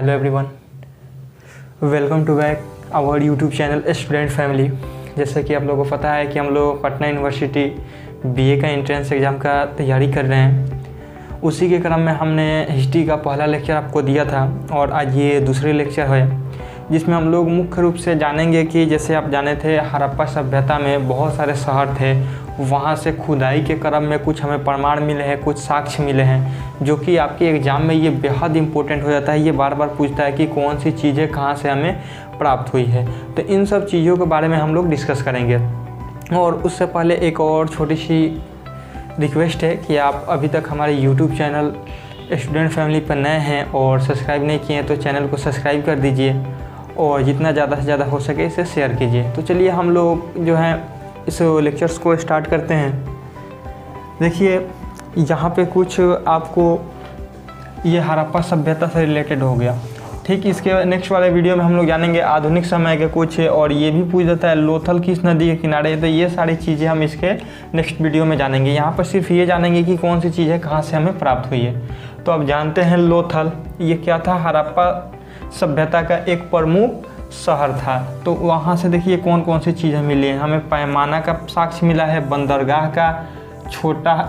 Hello everyone, welcome to back our YouTube channel student family. जैसे कि आप लोगों को पता है कि हम लोग पटना यूनिवर्सिटी बीए का एंट्रेंस एग्ज़ाम का तैयारी कर रहे हैं। उसी के क्रम में हमने हिस्ट्री का पहला लेक्चर आपको दिया था और आज ये दूसरे लेक्चर है, जिसमें हम लोग मुख्य रूप से जानेंगे कि जैसे आप जाने थे हड़प्पा सभ्यता में बहुत सारे शहर थे, वहाँ से खुदाई के क्रम में कुछ हमें प्रमाण मिले हैं, कुछ साक्ष्य मिले हैं, जो कि आपके एग्ज़ाम में ये बेहद इंपॉर्टेंट हो जाता है। ये बार बार पूछता है कि कौन सी चीज़ें कहाँ से हमें प्राप्त हुई है। तो इन सब चीज़ों के बारे में हम लोग डिस्कस करेंगे। और उससे पहले एक और छोटी सी रिक्वेस्ट है कि आप अभी तक हमारे यूट्यूब चैनल स्टूडेंट फैमिली पर नए हैं और सब्सक्राइब नहीं किए हैं तो चैनल को सब्सक्राइब कर दीजिए और जितना ज़्यादा से ज़्यादा हो सके इसे शेयर कीजिए। तो चलिए हम लोग जो है इस लेक्चर्स को स्टार्ट करते हैं। देखिए यहाँ पे कुछ आपको ये हड़प्पा सभ्यता से रिलेटेड हो गया। ठीक, इसके नेक्स्ट वाले वीडियो में हम लोग जानेंगे आधुनिक समय के कुछ, और ये भी पूछ देता है लोथल किस नदी के किनारे। तो ये सारी चीज़ें हम इसके नेक्स्ट वीडियो में जानेंगे। यहाँ पर सिर्फ ये जानेंगे कि कौन सी चीज़ें कहाँ से हमें प्राप्त हुई है। तो अब जानते हैं लोथल ये क्या था। हड़प्पा सभ्यता का एक प्रमुख शहर था। तो वहाँ से देखिए कौन कौन सी चीज़ें मिली हैं। हमें पैमाना का साक्ष्य मिला है, बंदरगाह का,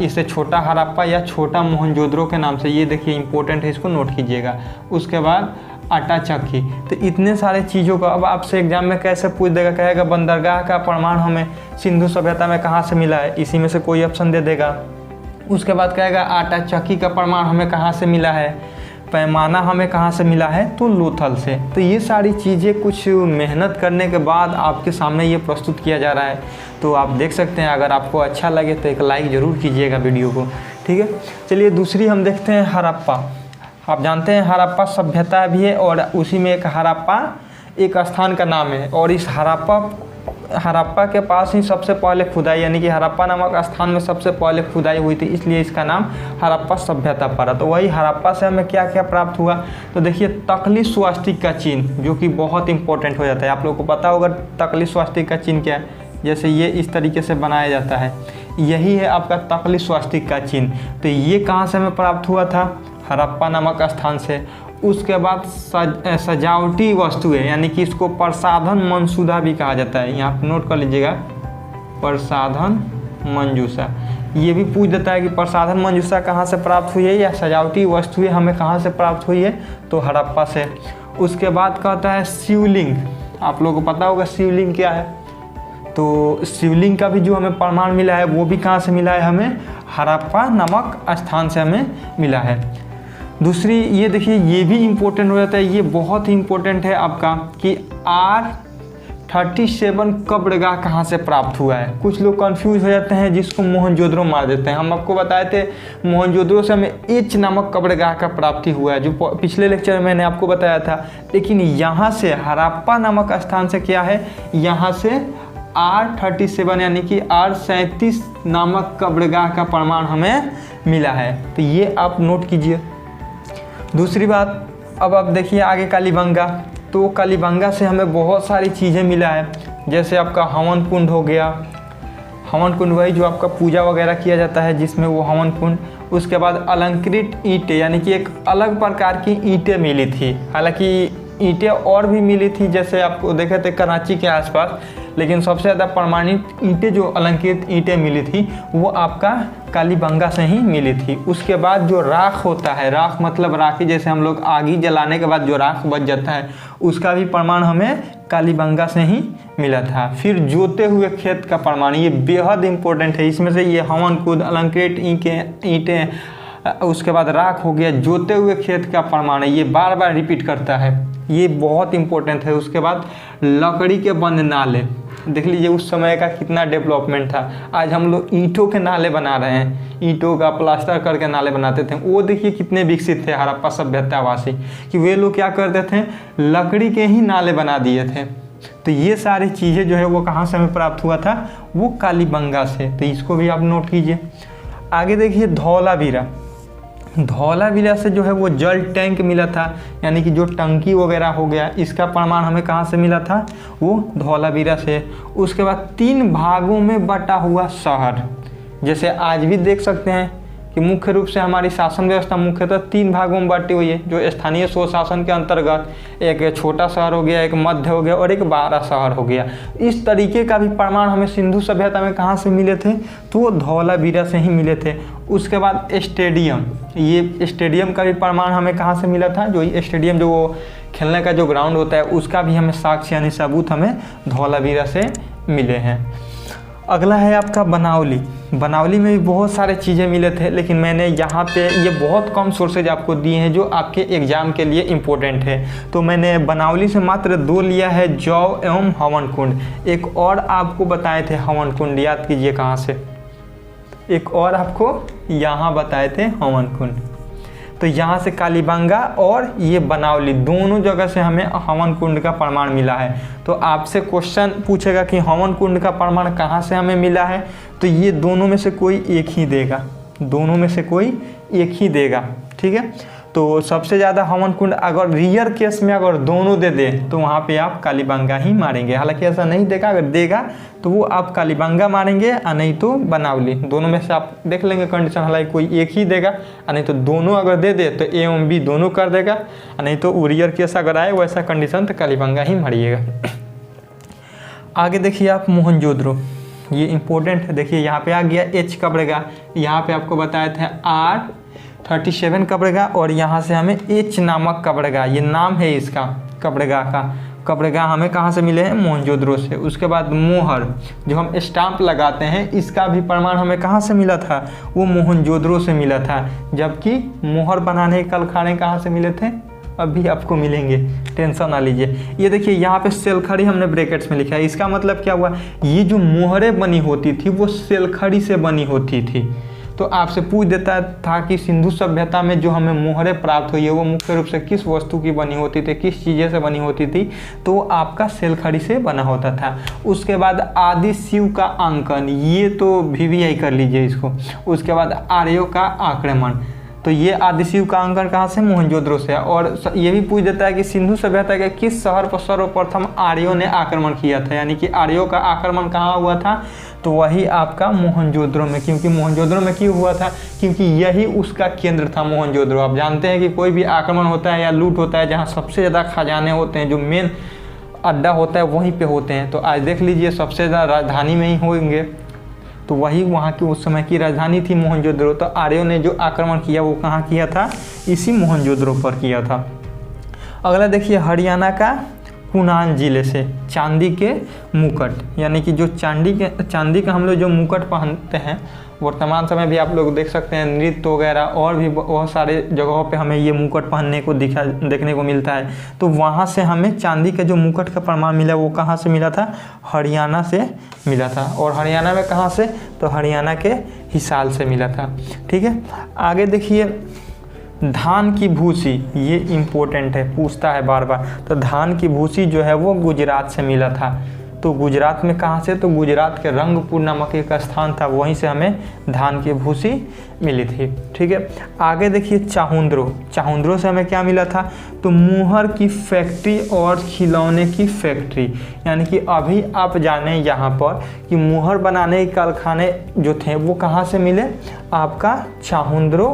इसे छोटा हड़प्पा या छोटा मोहनजोदड़ो के नाम से, ये देखिए इंपॉर्टेंट है, इसको नोट कीजिएगा। उसके बाद आटा चक्की। तो इतने सारे चीज़ों का अब आपसे एग्जाम में कैसे पूछ देगा, कहेगा बंदरगाह का प्रमाण हमें सिंधु सभ्यता में कहाँ से मिला है, इसी में से कोई ऑप्शन दे देगा। उसके बाद कहेगा आटा चक्की का प्रमाण हमें कहाँ से मिला है, पैमाना हमें कहाँ से मिला है, तो लोथल से। तो ये सारी चीज़ें कुछ मेहनत करने के बाद आपके सामने ये प्रस्तुत किया जा रहा है। तो आप देख सकते हैं, अगर आपको अच्छा लगे तो एक लाइक ज़रूर कीजिएगा वीडियो को। ठीक है, चलिए दूसरी हम देखते हैं हड़प्पा। आप जानते हैं हड़प्पा सभ्यता भी है और उसी में एक हड़प्पा एक स्थान का नाम है। और इस हड़प्पा के पास ही सबसे पहले खुदाई, यानी कि हड़प्पा नामक स्थान में सबसे पहले खुदाई हुई थी, इसलिए इसका नाम हड़प्पा सभ्यता पड़ा। तो वही हड़प्पा से हमें क्या क्या प्राप्त हुआ, तो देखिए तकली स्वास्तिक का चिन्ह, जो कि बहुत इंपॉर्टेंट हो जाता है। आप लोगों को पता होगा तकली स्वास्तिक का चिन्ह क्या है। जैसे ये इस तरीके से बनाया जाता है, यही है आपका तकली स्वास्तिक का चिन्ह। तो ये कहाँ से हमें प्राप्त हुआ था, हड़प्पा नामक स्थान से। उसके बाद सजावटी वस्तुएं, यानी कि इसको प्रसाधन मंसूदा भी कहा जाता है। यहाँ पे नोट कर लीजिएगा, प्रसाधन मंजूषा। ये भी पूछ देता है कि प्रसाधन मंजूषा कहाँ से प्राप्त हुई है या सजावटी वस्तुएं हमें कहाँ से प्राप्त हुई है, तो हड़प्पा से। उसके बाद कहता है शिवलिंग। आप लोगों को पता होगा शिवलिंग क्या है। तो शिवलिंग का भी जो हमें प्रमाण मिला है वो भी कहाँ से मिला है, हमें हड़प्पा नामक स्थान से हमें मिला है। दूसरी ये देखिए, ये भी इम्पोर्टेंट हो जाता है, ये बहुत ही इम्पोर्टेंट है आपका कि R37 कब्रगाह कहाँ से प्राप्त हुआ है। कुछ लोग कंफ्यूज हो जाते हैं, जिसको मोहनजोदड़ो मार देते हैं। हम आपको बताए थे मोहनजोदड़ो से हमें एच नामक कब्रगाह का प्राप्ति हुआ है, जो पिछले लेक्चर में मैंने आपको बताया था। लेकिन यहाँ से हड़प्पा नामक स्थान से क्या है, यहाँ से R37 यानी कि R37 नामक कब्रगाह का प्रमाण हमें मिला है। तो ये आप नोट कीजिए। दूसरी बात, अब आप देखिए आगे कालीबंगा। तो कालीबंगा से हमें बहुत सारी चीज़ें मिला है, जैसे आपका हवन कुंड हो गया। हवन कुंड वही जो आपका पूजा वगैरह किया जाता है, जिसमें वो हवन कुंड। उसके बाद अलंकृत ईंटें, यानी कि एक अलग प्रकार की ईंटें मिली थी। हालांकि ईंटें और भी मिली थी, जैसे आपको देखे थे कराची के आसपास, लेकिन सबसे ज़्यादा प्रमाणित ईंटें जो अलंकृत ईंटें मिली थी वो आपका कालीबंगा से ही मिली थी। उसके बाद जो राख होता है, राख मतलब राखी, जैसे हम लोग आगी जलाने के बाद जो राख बच जाता है, उसका भी प्रमाण हमें कालीबंगा से ही मिला था। फिर जोते हुए खेत का प्रमाण, ये बेहद इंपॉर्टेंट है। इसमें से ये हवन कुंड, अलंकृत ईंटें, उसके बाद राख हो गया, जोते हुए खेत का प्रमाण है, ये बार बार रिपीट करता है, ये बहुत इंपॉर्टेंट है। उसके बाद लकड़ी के बंद नाले, देख लीजिए उस समय का कितना डेवलपमेंट था। आज हम लोग ईंटों के नाले बना रहे हैं, ईंटों का प्लास्टर करके नाले बनाते थे। वो देखिए कितने विकसित थे हड़प्पा सभ्यतावासी, कि वे लोग क्या करते थे, लकड़ी के ही नाले बना दिए थे। तो ये सारी चीज़ें जो है वो कहाँ से हमें प्राप्त हुआ था, वो कालीबंगा से। तो इसको भी आप नोट कीजिए। आगे देखिए धौलावीरा। धौलावीरा से जो है वो जल टैंक मिला था, यानी कि जो टंकी वगैरह हो गया, इसका प्रमाण हमें कहाँ से मिला था, वो धौलावीरा से। उसके बाद 3 भागों में बटा हुआ शहर, जैसे आज भी देख सकते हैं कि मुख्य रूप से हमारी शासन व्यवस्था मुख्यतः 3 भागों में बांटी हुई है, जो स्थानीय स्वशासन के अंतर्गत एक छोटा शहर हो गया, एक मध्य हो गया और एक बड़ा शहर हो गया। इस तरीके का भी प्रमाण हमें सिंधु सभ्यता में कहाँ से मिले थे, तो धौलावीरा से ही मिले थे। उसके बाद स्टेडियम, ये स्टेडियम का भी प्रमाण हमें कहाँ से मिला था, जो स्टेडियम जो वो खेलने का जो ग्राउंड होता है उसका भी हमें साक्ष्य यानी सबूत हमें धौलावीरा से मिले हैं। अगला है आपका बनावली। बनावली में भी बहुत सारे चीज़ें मिले थे, लेकिन मैंने यहाँ पे ये बहुत कम सोर्सेज आपको दिए हैं जो आपके एग्ज़ाम के लिए इम्पोर्टेंट है। तो मैंने बनावली से मात्र 2 लिया है, जौ एवं हवन कुंड। एक और आपको बताए थे हवन कुंड, याद कीजिए कहाँ से, एक और आपको यहाँ बताए थे हवन कुंड। तो यहाँ से कालीबंगा और ये बनावली दोनों जगह से हमें हवन कुंड का प्रमाण मिला है। तो आपसे क्वेश्चन पूछेगा कि हवन कुंड का प्रमाण कहाँ से हमें मिला है, तो ये दोनों में से कोई एक ही देगा, दोनों में से कोई एक ही देगा, ठीक है। तो सबसे ज़्यादा हवन कुंड अगर रियर केस में अगर दोनों दे दे तो वहाँ पे आप कालीबंगा ही मारेंगे। हालांकि ऐसा नहीं देगा, अगर देगा तो वो आप कालीबंगा मारेंगे और नहीं तो बनावली, दोनों में से आप देख लेंगे कंडीशन। हालांकि कोई एक ही देगा और नहीं तो दोनों अगर दे दे तो ए एवं बी दोनों कर देगा, और नहीं तो रियर केस अगर आए वैसा कंडीशन तो कालीबंगा ही मारिएगा। आगे देखिए आप मोहनजोदड़ो, ये इंपॉर्टेंट है। देखिए यहाँ पे आ गया एच कब्रेगा, यहाँ पे आपको बताए थे R37 कब्रेगा और यहाँ से हमें एच नामक कब्रेगा, ये नाम है इसका कब्रेगा का। कब्रेगा हमें कहाँ से मिले हैं, मोहनजोदड़ो से। उसके बाद मोहर, जो हम स्टाम्प लगाते हैं, इसका भी प्रमाण हमें कहाँ से मिला था, वो मोहनजोदड़ो से मिला था। जबकि मोहर बनाने के कारखाने कहाँ से मिले थे, अभी आपको मिलेंगे, टेंशन ना लीजिए। ये देखिए यहाँ पे सेलखड़ी हमने ब्रैकेट्स में लिखा है, इसका मतलब क्या हुआ, ये जो मोहरें बनी होती थी वो सेलखड़ी से बनी होती थी। तो आपसे पूछ देता था कि सिंधु सभ्यता में जो हमें मोहरें प्राप्त हुई है वो मुख्य रूप से किस वस्तु की बनी होती थी, किस चीज़ें से बनी होती थी, तो आपका सेलखड़ी से बना होता था। उसके बाद आदि शिव का अंकन, ये तो VVI कर लीजिए इसको। उसके बाद आर्यों का आक्रमण, तो ये आदि शिव का अंकन कहाँ से, मोहनजोदड़ो से। और ये भी पूछ देता है कि सिंधु सभ्यता के किस शहर पर सर्वप्रथम आर्यों ने आक्रमण किया था, यानी कि आर्यों का आक्रमण कहाँ हुआ था, तो वही आपका मोहनजोदड़ो में। क्योंकि मोहनजोदड़ो में क्यों हुआ था, क्योंकि यही उसका केंद्र था मोहनजोदड़ो। आप जानते हैं कि कोई भी आक्रमण होता है या लूट होता है, जहाँ सबसे ज़्यादा खजाने होते हैं, जो मेन अड्डा होता है वहीं पे होते हैं। तो आज देख लीजिए सबसे ज़्यादा राजधानी में ही होंगे, तो वही वहाँ की उस समय की राजधानी थी मोहनजोदड़ो। तो आर्यों ने जो आक्रमण किया वो कहाँ किया था, इसी मोहनजोदड़ो पर किया था। अगला देखिए हरियाणा का कुनान जिले से चांदी के मुकुट, यानी कि जो चांदी का हम लोग जो मुकुट पहनते हैं, वर्तमान समय भी आप लोग देख सकते हैं नृत्य वगैरह और भी बहुत सारे जगहों पे हमें ये मुकुट पहनने को देखने को मिलता है। तो वहाँ से हमें चांदी का जो मुकुट का प्रमाण मिला वो कहाँ से मिला था, हरियाणा से मिला था। और हरियाणा में कहाँ से, तो हरियाणा के हिसार से मिला था, ठीक है। आगे देखिए धान की भूसी, ये इम्पोर्टेंट है, पूछता है बार बार। तो धान की भूसी जो है वो गुजरात से मिला था। तो गुजरात में कहाँ से, तो गुजरात के रंगपुर नामक एक स्थान था, वहीं से हमें धान की भूसी मिली थी, ठीक है। आगे देखिए चाहुंद्रो, चाहुंद्रो से हमें क्या मिला था, तो मुहर की फैक्ट्री और खिलौने की फैक्ट्री। यानी कि अभी आप जाने यहाँ पर कि मुहर बनाने के कारखाने जो थे वो कहाँ से मिले, आपका चाहुंद्रो।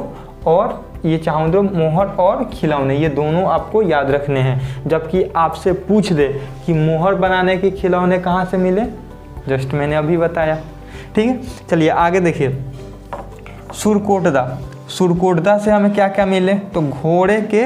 और ये चाहुंद्रो, मोहर और खिलौने, ये दोनों आपको याद रखने हैं। जबकि आपसे पूछ दे कि मोहर बनाने के खिलौने कहाँ से मिले, जस्ट मैंने अभी बताया, ठीक है। चलिए आगे देखिए सुरकोटदा, सुरकोटदा से हमें क्या क्या मिले, तो घोड़े के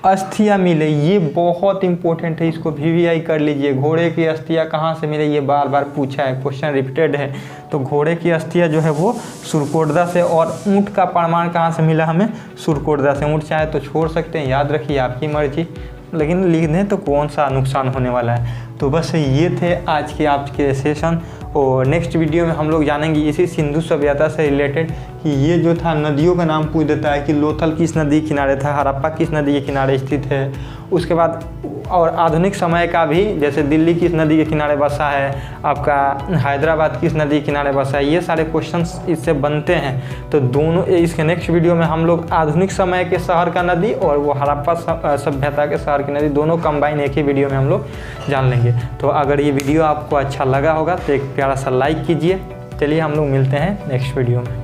अस्थियाँ मिले, ये बहुत इंपॉर्टेंट है, इसको VVI कर लीजिए। घोड़े की अस्थियाँ कहाँ से मिले, ये बार बार पूछा है, क्वेश्चन रिपीटेड है। तो घोड़े की अस्थियाँ जो है वो सुरकोटदा से। और ऊँट का प्रमाण कहाँ से मिला हमें, सुरकोटदा से। ऊँट चाहे तो छोड़ सकते हैं, याद रखिए आपकी मर्जी, लेकिन लिख दें तो कौन सा नुकसान होने वाला है। तो बस ये थे आज के सेशन, और नेक्स्ट वीडियो में हम लोग जानेंगे इसी सिंधु सभ्यता से रिलेटेड कि ये जो था नदियों का नाम पूछ देता है कि लोथल किस नदी के किनारे था, हड़प्पा किस नदी के किनारे स्थित है। उसके बाद और आधुनिक समय का भी, जैसे दिल्ली किस नदी के किनारे बसा है, आपका हैदराबाद किस नदी के किनारे बसा है, ये सारे क्वेश्चंस इससे बनते हैं। तो दोनों इसके नेक्स्ट वीडियो में हम लोग आधुनिक समय के शहर का नदी और वो हड़प्पा सभ्यता के शहर की नदी दोनों कंबाइन एक ही वीडियो में हम लोग जान लेंगे। तो अगर ये वीडियो आपको अच्छा लगा होगा तो एक प्यारा सा लाइक कीजिए। चलिए हम लोग मिलते हैं नेक्स्ट वीडियो में।